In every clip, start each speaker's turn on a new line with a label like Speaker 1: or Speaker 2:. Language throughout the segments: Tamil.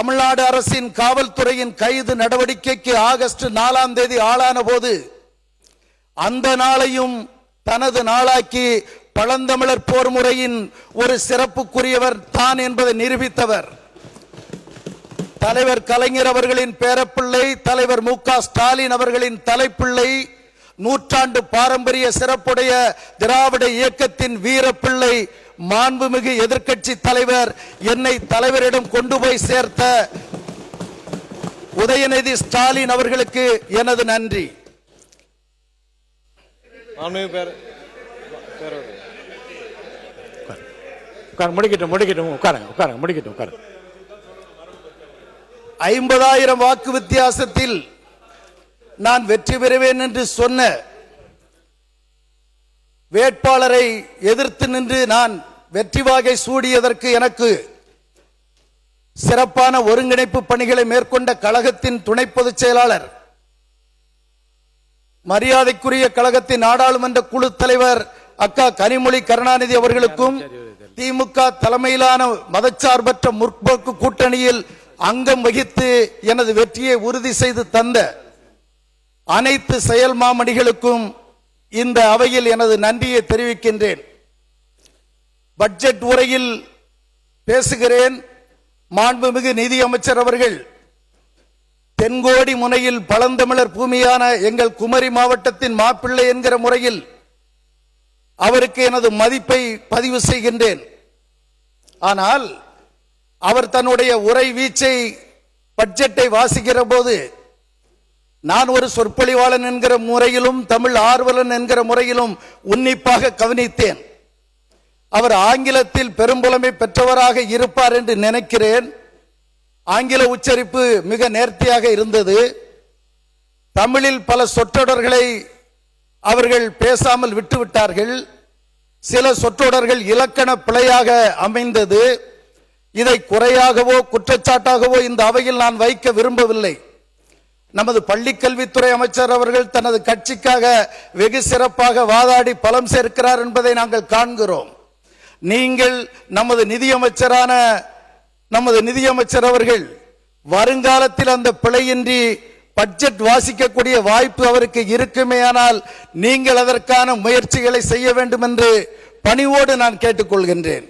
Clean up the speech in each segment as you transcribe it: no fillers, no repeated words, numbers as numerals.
Speaker 1: தமிழ்நாடு அரசின் காவல்துறையின் கைது நடவடிக்கைக்கு ஆகஸ்ட் 4ஆம் தேதி ஆளான போது அந்த நாளையும் தனது நாளாக்கி பழந்தமிழர் போர் முறையின் ஒரு சிறப்புக்குரியவர் தான் என்பதை நிரூபித்தவர் தலைவர் கலைஞர் அவர்களின் பேரப்பிள்ளை தலைவர் மு.க. ஸ்டாலின் அவர்களின் தலைப்பிள்ளை, நூற்றாண்டு பாரம்பரிய சிறப்புடைய திராவிட இயக்கத்தின் வீரப்பிள்ளை, மாண்புமிகு எதிர்க்கட்சி தலைவர் என்னை தலைவரிடம் கொண்டு போய் சேர்த்த உதயநிதி ஸ்டாலின் அவர்களுக்கு எனது நன்றி.
Speaker 2: முடிக்கட்டும்.
Speaker 1: 50,000 வாக்கு வித்தியாசத்தில் நான் வெற்றி பெறுவேன் என்று சொன்ன வேட்பாளரை எதிர்த்து நின்று நான் வெற்றி வாகை சூடியதற்கு எனக்கு சிறப்பான ஒருங்கிணைப்பு பணிகளை மேற்கொண்ட கழகத்தின் துணை பொதுச் செயலாளர், மரியாதைக்குரிய கழகத்தின் நாடாளுமன்ற குழு தலைவர் அக்கா கனிமொழி கருணாநிதி அவர்களுக்கும், திமுக தலைமையிலான மதச்சார்பற்ற முற்போக்கு கூட்டணியில் அங்கம் வகித்து எனது வெற்றியை உறுதி செய்து தந்த அனைத்து செயல் மாமணிகளுக்கும் இந்த அவையில் எனது நன்றியை தெரிவிக்கின்றேன். பட்ஜெட் உரையில் பேசுகிறேன். மாண்புமிகு நிதியமைச்சர் அவர்கள் தென்கோடி முனையில் பழந்தமிழர் பூமியான எங்கள் குமரி மாவட்டத்தின் மாப்பிள்ளை என்கிற முறையில் அவருக்கு எனது மதிப்பை பதிவு செய்கின்றேன். ஆனால் அவர் தன்னுடைய உரை வீச்சை பட்ஜெட்டை வாசிக்கிற போது நான் ஒரு சொற்பொழிவாளன் என்கிற முறையிலும் தமிழ் ஆர்வலன் என்கிற முறையிலும் உன்னிப்பாக கவனித்தேன். அவர் ஆங்கிலத்தில் பெரும்புலமை பெற்றவராக இருப்பார் என்று நினைக்கிறேன். ஆங்கில உச்சரிப்பு மிக நேர்த்தியாக இருந்தது. தமிழில் பல சொற்றொடர்களை அவர்கள் பேசாமல் விட்டுவிட்டார்கள். சில சொற்றொடர்கள் இலக்கண பிழையாக அமைந்தது. இதை குறையாகவோ குற்றச்சாட்டாகவோ இந்த அவையில் நான் வைக்க விரும்பவில்லை. நமது பள்ளிக்கல்வித்துறை அமைச்சர் அவர்கள் தனது கட்சிக்காக வெகு சிறப்பாக வாதாடி பலம் சேர்க்கிறார் என்பதை நாங்கள் காண்கிறோம். நீங்கள் நமது நிதியமைச்சர் அவர்கள் வருங்காலத்தில் அந்த பிழையின்றி பட்ஜெட் வாசிக்கக்கூடிய வாய்ப்பு அவருக்கு இருக்குமேயானால் நீங்கள் அதற்கான முயற்சிகளை செய்ய வேண்டும் என்று பணிவோடு நான் கேட்டுக்கொள்கின்றேன்.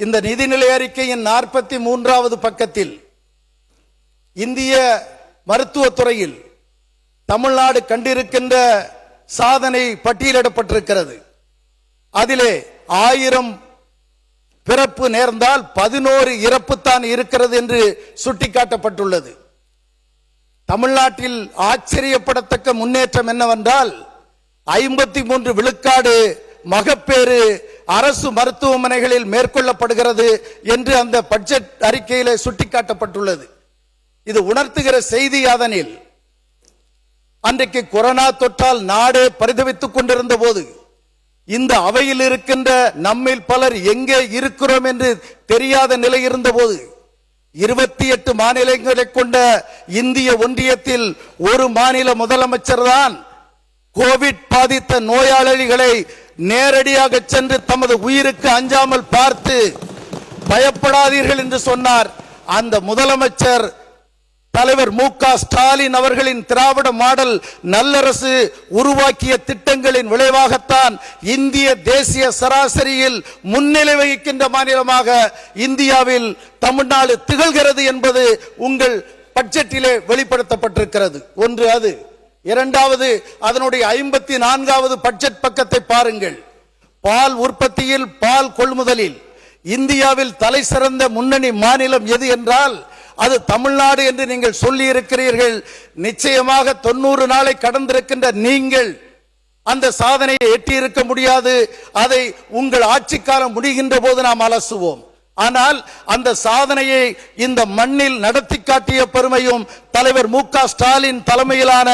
Speaker 1: இந்த நிதிநிலை அறிக்கையின் 43வது பக்கத்தில் இந்திய மருத்துவத்துறையில் தமிழ்நாடு கண்டிருக்கின்ற சாதனை பட்டியலிடப்பட்டிருக்கிறது. அதிலே 1000 பிறப்பு நேர்ந்தால் 11 இறப்பு தான் இருக்கிறது என்று சுட்டிக்காட்டப்பட்டுள்ளது. தமிழ்நாட்டில் ஆச்சரியப்படத்தக்க முன்னேற்றம் என்னவென்றால் 53 விழுக்காடு மகப்பேறு அரசு மருத்துவமனைகளில் மேற்கொள்ளப்படுகிறது என்று அந்த பட்ஜெட் அறிக்கையிலே சுட்டிக்காட்டப்பட்டுள்ளது. இது உணர்த்துகிற செய்தி யாதெனில், அன்றைக்கு கொரோனா தொற்றால் நாடே பரிதவித்துக் கொண்டிருந்த போது இந்த அவையில் இருக்கின்ற நம்மில் பலர் எங்கே இருக்கிறோம் என்று தெரியாத நிலை இருந்த போது 28 மாநிலங்களை கொண்ட இந்திய ஒன்றியத்தில் ஒரு மாநில முதலமைச்சர் தான் கோவிட் பாதித்த நோயாளிகளை நேரடியாக சென்று தமது உயிருக்கு அஞ்சாமல் பார்த்து பயப்படாதீர்கள் என்று சொன்னார். அந்த முதலமைச்சர் தலைவர் மு.க. ஸ்டாலின் அவர்களின் திராவிட மாடல் நல்லரசு உருவாக்கிய திட்டங்களின் விளைவாகத்தான் இந்திய தேசிய சராசரியில் முன்னிலை வகிக்கின்ற மாநிலமாக இந்தியாவில் தமிழ்நாடு திகழ்கிறது என்பது உங்கள் பட்ஜெட்டிலே வெளிப்படுத்தப்பட்டிருக்கிறது. ஒன்று அது. இரண்டாவது, அதனுடைய 54வது பட்ஜெட் பக்கத்தை பாருங்கள். பால் உற்பத்தியில், பால் கொள்முதலில் இந்தியாவில் தலை சிறந்த முன்னணி மாநிலம் எது என்றால் அது தமிழ்நாடு என்று நீங்கள் சொல்லி இருக்கிறீர்கள். நிச்சயமாக 90 நாளை கடந்திருக்கின்ற நீங்கள் அந்த சாதனையை எட்டியிருக்க முடியாது. அதை உங்கள் ஆட்சி காலம் முடிகின்ற போது நாம் அலசுவோம். ஆனால் அந்த சாதனையை இந்த மண்ணில் நடத்தி காட்டிய பெருமையும் தலைவர் மு.க. ஸ்டாலின் தலைமையிலான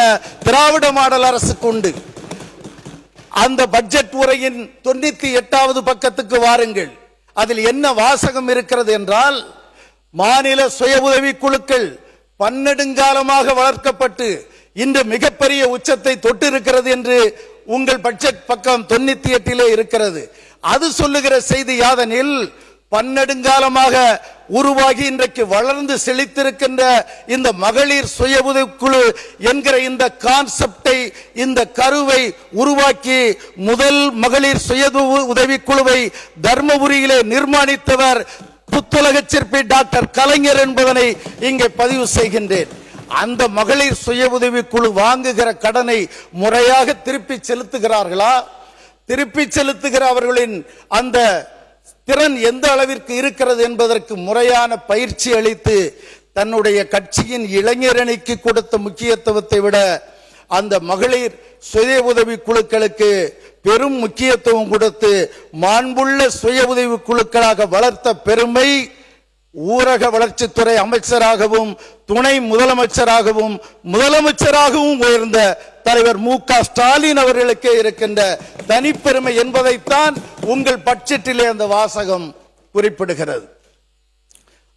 Speaker 1: திராவிட மாடல் அரசுக்கு உண்டு. அந்த பட்ஜெட் உரையின் 98வது பக்கத்துக்கு வாருங்கள். அதில் என்ன வாசகம் இருக்கிறது என்றால், மாநில சுய உதவி குழுக்கள் பன்னெடுங்காலமாக வளர்க்கப்பட்டு இன்று மிகப்பெரிய உச்சத்தை தொட்டிருக்கிறது என்று உங்கள் பட்ஜெட் பக்கம் 98 இருக்கிறது. அது சொல்லுகிற செய்தி யாதெனில், பன்னெடுங்காலமாக உருவாகி இன்றைக்கு வளர்ந்து செழித்திருக்கின்ற இந்த மகளிர் சுய உதவிக்குழு என்கிற இந்த கான்செப்டை, இந்த கருவை உருவாக்கி முதல் மகளிர் சுய உதவிக்குழுவை தர்மபுரியிலே நிர்மாணித்தவர் புத்துலக சிற்பி டாக்டர் கலைஞர் என்பதனை இங்கே பதிவு செய்கின்றேன். அந்த மகளிர் சுய உதவிக்குழு வாங்குகிற கடனை முறையாக திருப்பி செலுத்துகிறார்களா? திருப்பி செலுத்துகிற அவர்களின் அந்த திறன் எந்த அளவிற்கு இருக்கிறது என்பதற்கு முறையான பயிற்சி அளித்து தன்னுடைய கட்சியின் இளைஞரணிக்கு கொடுத்த முக்கியத்துவத்தை விட அந்த மகளிர் சுய உதவி குழுக்களுக்கு பெரும் முக்கியத்துவம் கொடுத்து மாண்புள்ள சுய உதவி குழுக்களாக வளர்த்த பெருமை ஊரக வளர்ச்சித்துறை அமைச்சராகவும் துணை முதலமைச்சராகவும் முதலமைச்சராகவும் உயர்ந்த தலைவர் மு.க. ஸ்டாலின் அவர்களுக்கே இருக்கின்ற தனிப்பெருமை என்பதைத்தான் உங்கள் பட்ஜெட்டிலே அந்த வாசகம் குறிப்பிடுகிறது.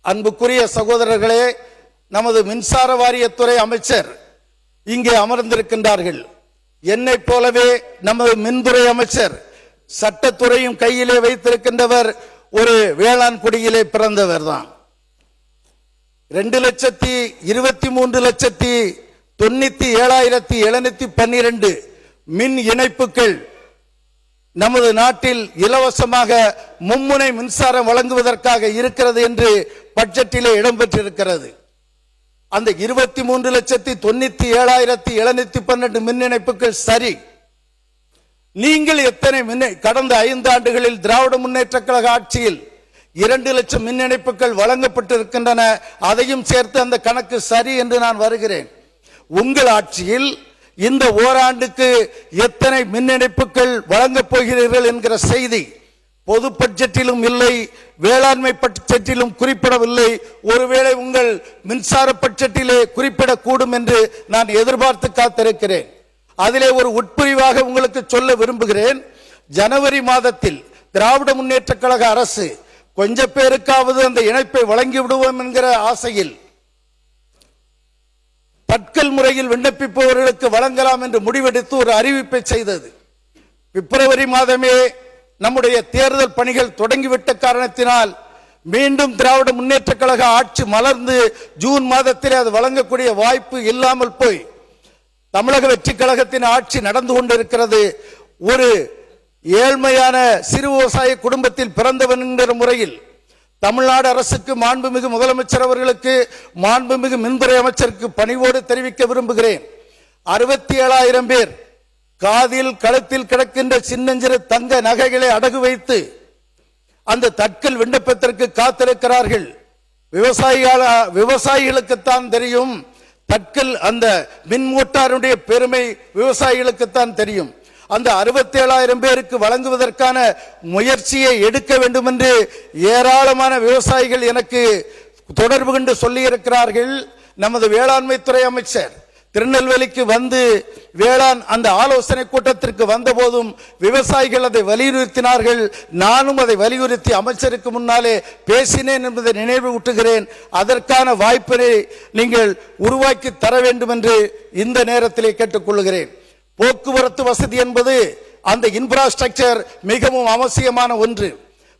Speaker 1: அன்புக்குரிய சகோதரர்களே, நமது மின்சார வாரியத்துறை அமைச்சர் இங்கே அமர்ந்திருக்கின்றார்கள். என்னை போலவே நமது மின்துறை அமைச்சர் சட்டத்துறையும் கையிலே வைத்திருக்கின்றவர் ஒரு வேளாண் குடியிலே பிறந்தவர் தான். 2,23,97,712 மின் இணைப்புகள் நமது நாட்டில் இலவசமாக மும்முனை மின்சாரம் வழங்குவதற்காக இருக்கிறது என்று பட்ஜெட்டிலே இடம்பெற்றிருக்கிறது. அந்த 23,97,712 மின் இணைப்புகள் சரி. நீங்கள் எத்தனை கடந்த 5 ஆண்டுகளில் திராவிட முன்னேற்ற கழக ஆட்சியில் 2 லட்சம் மின் இணைப்புகள் வழங்கப்பட்டிருக்கின்றன. அதையும் சேர்த்து அந்த கணக்கு சரி என்று நான் வருகிறேன். உங்கள் ஆட்சியில் இந்த ஓராண்டுக்கு எத்தனை மின் இணைப்புகள் வழங்கப் போகிறீர்கள் என்கிற செய்தி பொது பட்ஜெட்டிலும் இல்லை, வேளாண்மை பட்ஜெட்டிலும் குறிப்பிடவில்லை. ஒருவேளை உங்கள் மின்சார பட்ஜெட்டிலே குறிப்பிடக்கூடும் என்று நான் எதிர்பார்த்து காத்திருக்கிறேன். அதிலே ஒரு உட்பிரிவாக உங்களுக்கு சொல்ல விரும்புகிறேன். ஜனவரி மாதத்தில் திராவிட முன்னேற்ற கழக அரசு கொஞ்ச பேருக்காவது அந்த இணைப்பை வழங்கி விடுவோம் என்கிற ஆசையில் தட்கல் முறையில் விண்ணப்பிப்பவர்களுக்கு வழங்கலாம் என்று முடிவெடுத்து ஒரு அறிவிப்பை செய்தது. பிப்ரவரி மாதமே நம்முடைய தேர்தல் பணிகள் தொடங்கிவிட்ட காரணத்தினால் மீண்டும் திராவிட முன்னேற்ற கழக ஆட்சி மலர்ந்து ஜூன் மாதத்திலே அது வழங்கக்கூடிய வாய்ப்பு இல்லாமல் போய் தமிழக வெற்றி கழகத்தின் ஆட்சி நடந்து கொண்டிருக்கிறது. ஒரு ஏழ்மையான சிறு விவசாய குடும்பத்தில் பிறந்தவன் என்கிற முறையில் தமிழ்நாடு அரசுக்கு, மாண்புமிகு முதலமைச்சர் அவர்களுக்கு, மாண்புமிகு மின்துறை அமைச்சருக்கு பணிவோடு தெரிவிக்க விரும்புகிறேன். 67,000 பேர் காதில் கழுத்தில் கிடக்கின்ற சின்னஞ்சிறு தங்க நகைகளை அடகு வைத்து அந்த தட்கல் விண்ணப்பத்திற்கு காத்திருக்கிறார்கள். விவசாயிகளுக்குத்தான் தெரியும் தட்கல் அந்த மின் மோட்டாருடைய பெருமை, விவசாயிகளுக்குத்தான் தெரியும். அந்த 67,000 பேருக்கு வழங்குவதற்கான முயற்சியை எடுக்க வேண்டும் என்று ஏராளமான விவசாயிகள் எனக்கு தொடர்பு கொண்டு சொல்லி இருக்கிறார்கள். நமது வேளாண்மை துறை அமைச்சர் திருநெல்வேலிக்கு வந்து வேளாண் அந்த ஆலோசனை கூட்டத்திற்கு வந்த போதும் விவசாயிகள் அதை வலியுறுத்தினார்கள். நானும் அதை வலியுறுத்தி அமைச்சருக்கு முன்னாலே பேசினேன் என்பதை நினைவூட்டுகிறேன். அதற்கான வாய்ப்பினை நீங்கள் உருவாக்கி தர வேண்டும் என்று இந்த நேரத்திலே கேட்டுக்கொள்கிறேன். போக்குவரத்து வசதி என்பது அந்த இன்ஃப்ராஸ்ட்ரக்சர் மிகவும் அவசியமான ஒன்று.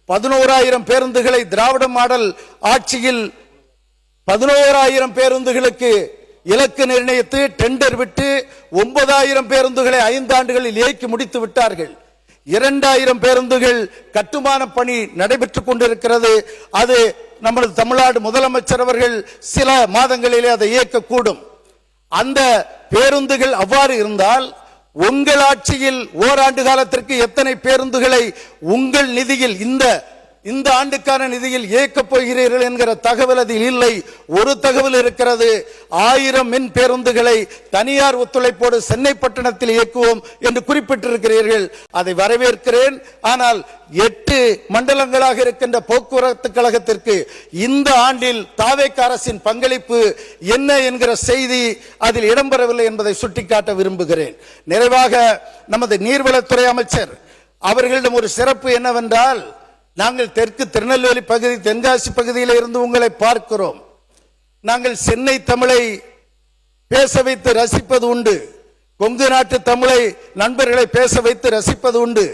Speaker 1: 11,000 பேருந்துகளை திராவிட மாடல் ஆட்சியில் 11,000 பேருந்துகளுக்கு இலக்கு நிர்ணயித்து டெண்டர் விட்டு 9,000 பேருந்துகளை 5 ஆண்டுகளில் இயக்கி முடித்து விட்டார்கள். 2,000 பேருந்துகள் கட்டுமான பணி நடைபெற்றுக் கொண்டிருக்கிறது. அது நமது தமிழ்நாடு முதலமைச்சர் அவர்கள் சில மாதங்களிலே அதை இயக்கக்கூடும். அந்த பேருந்துகள் அவ்வாறு இருந்தால் உங்கள் ஆட்சியில் ஓராண்டு காலத்திற்கு எத்தனை பேருந்துகளை உங்கள் நிதியில் இந்த ஆண்டுக்கான நிதியில் இயக்கப் போகிறீர்கள் என்கிற தகவல் அதில் இல்லை. ஒரு தகவல் இருக்கிறது, 1000 மின் பேருந்துகளை தனியார் ஒத்துழைப்போடு சென்னை பட்டணத்தில் இயக்குவோம் என்று குறிப்பிட்டிருக்கிறீர்கள். அதை வரவேற்கிறேன். ஆனால் 8 மண்டலங்களாக இருக்கின்ற போக்குவரத்து கழகத்திற்கு இந்த ஆண்டில் தாவேக அரசின் பங்களிப்பு என்ன என்கிற செய்தி அதில் இடம்பெறவில்லை என்பதை சுட்டிக்காட்ட விரும்புகிறேன். நிறைவாக நமது நீர்வளத்துறை அமைச்சர் அவர்களிடம் ஒரு சிறப்பு என்னவென்றால், நாங்கள் தெற்கு திருநெல்வேலி பகுதி, தென்காசி பகுதியில் இருந்து உங்களை பார்க்கிறோம். நாங்கள் சென்னை தமிழை பேச வைத்து ரசிப்பது உண்டு, கொங்கு நாட்டு தமிழை நண்பர்களை பேச வைத்து ரசிப்பது உண்டு.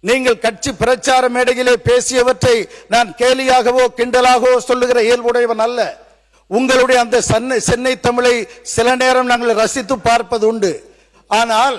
Speaker 1: நீங்கள் கட்சி பிரச்சார மேடையிலே பேசியவற்றை நான் கேலியாகவோ கிண்டலாகவோ சொல்லுகிற இயல்புடையவன் அல்ல. உங்களுடைய அந்த சென்னை தமிழை சில நேரம் நாங்கள் ரசித்து பார்ப்பது உண்டு. ஆனால்